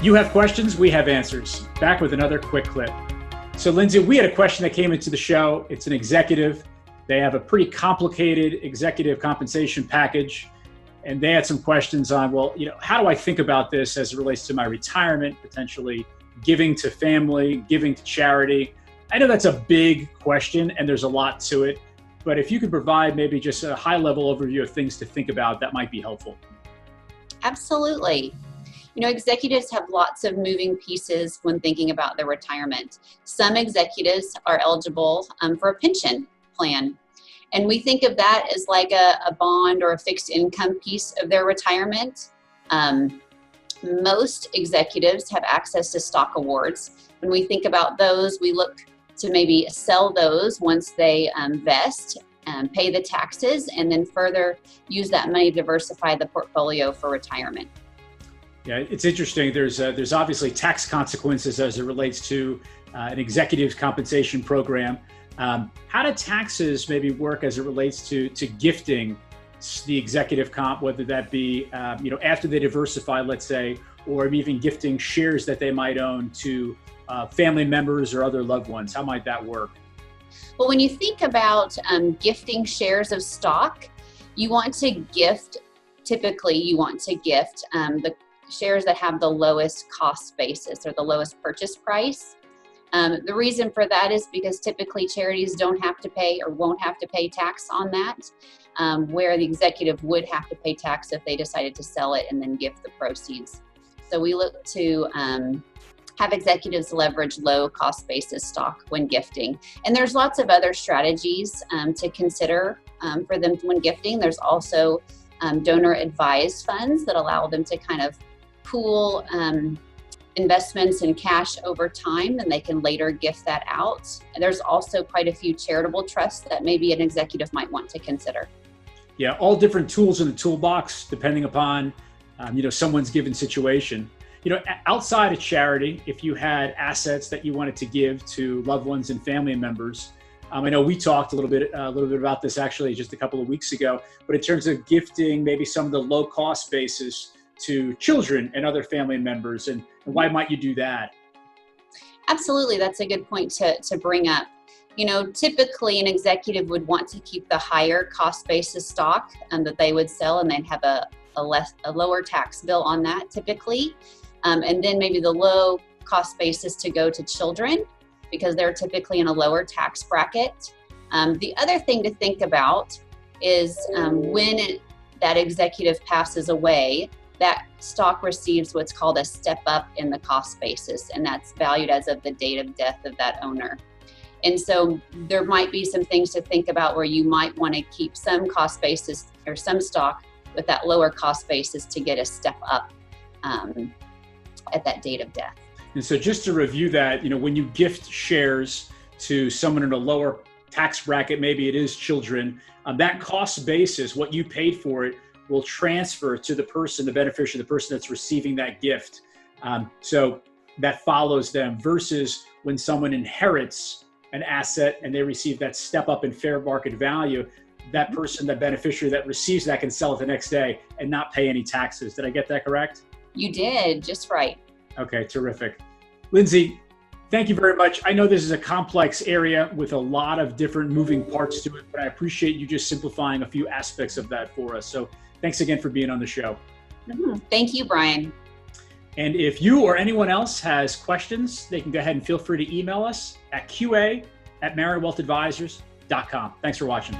You have questions, we have answers. Back with another quick clip. So Lindsey, we had a question that came into the show. It's an executive. They have a pretty complicated executive compensation package. And they had some questions on, well, how do I think about this as it relates to my retirement, potentially giving to family, giving to charity? I know that's a big question and there's a lot to it, but if you could provide maybe just a high level overview of things to think about, that might be helpful. Absolutely. Executives have lots of moving pieces when thinking about their retirement. Some executives are eligible for a pension plan. And we think of that as like a bond or a fixed income piece of their retirement. Most executives have access to stock awards. When we think about those, we look to maybe sell those once they vest, pay the taxes, and then further use that money to diversify the portfolio for retirement. Yeah, it's interesting. There's obviously tax consequences as it relates to an executive's compensation program. How do taxes maybe work as it relates to gifting the executive comp, whether that be after they diversify, let's say, or even gifting shares that they might own to family members or other loved ones? How might that work? Well, when you think about gifting shares of stock, you want to gift. Typically, you want to gift the shares that have the lowest cost basis or the lowest purchase price. The reason for that is because typically charities don't have to pay or won't have to pay tax on that, where the executive would have to pay tax if they decided to sell it and then gift the proceeds. So we look to have executives leverage low cost basis stock when gifting. And there's lots of other strategies to consider for them when gifting. There's also donor advised funds that allow them to kind of pool investments in cash over time, and they can later gift that out. And there's also quite a few charitable trusts that maybe an executive might want to consider. Yeah, all different tools in the toolbox, depending upon someone's given situation. Outside of charity, if you had assets that you wanted to give to loved ones and family members, I know we talked a little bit about this actually just a couple of weeks ago, but in terms of gifting maybe some of the low cost basis to children and other family members, and why might you do that? Absolutely, that's a good point to bring up. Typically an executive would want to keep the higher cost basis stock that they would sell, and they'd have a lower tax bill on that typically. And then maybe the low cost basis to go to children because they're typically in a lower tax bracket. The other thing to think about is when that executive passes away, that stock receives what's called a step up in the cost basis, and that's valued as of the date of death of that owner. And so there might be some things to think about where you might want to keep some cost basis or some stock with that lower cost basis to get a step up at that date of death. And so just to review that, when you gift shares to someone in a lower tax bracket, maybe it is children, that cost basis, what you paid for it, will transfer to the person, the beneficiary, the person that's receiving that gift. So that follows them versus when someone inherits an asset and they receive that step up in fair market value, that person, that beneficiary that receives that can sell it the next day and not pay any taxes. Did I get that correct? You did, just right. Okay, terrific. Lindsey, thank you very much. I know this is a complex area with a lot of different moving parts to it, but I appreciate you just simplifying a few aspects of that for us. So thanks again for being on the show. Thank you, Brian. And if you or anyone else has questions, they can go ahead and feel free to email us at qa@MarionWealthAdvisors.com. Thanks for watching.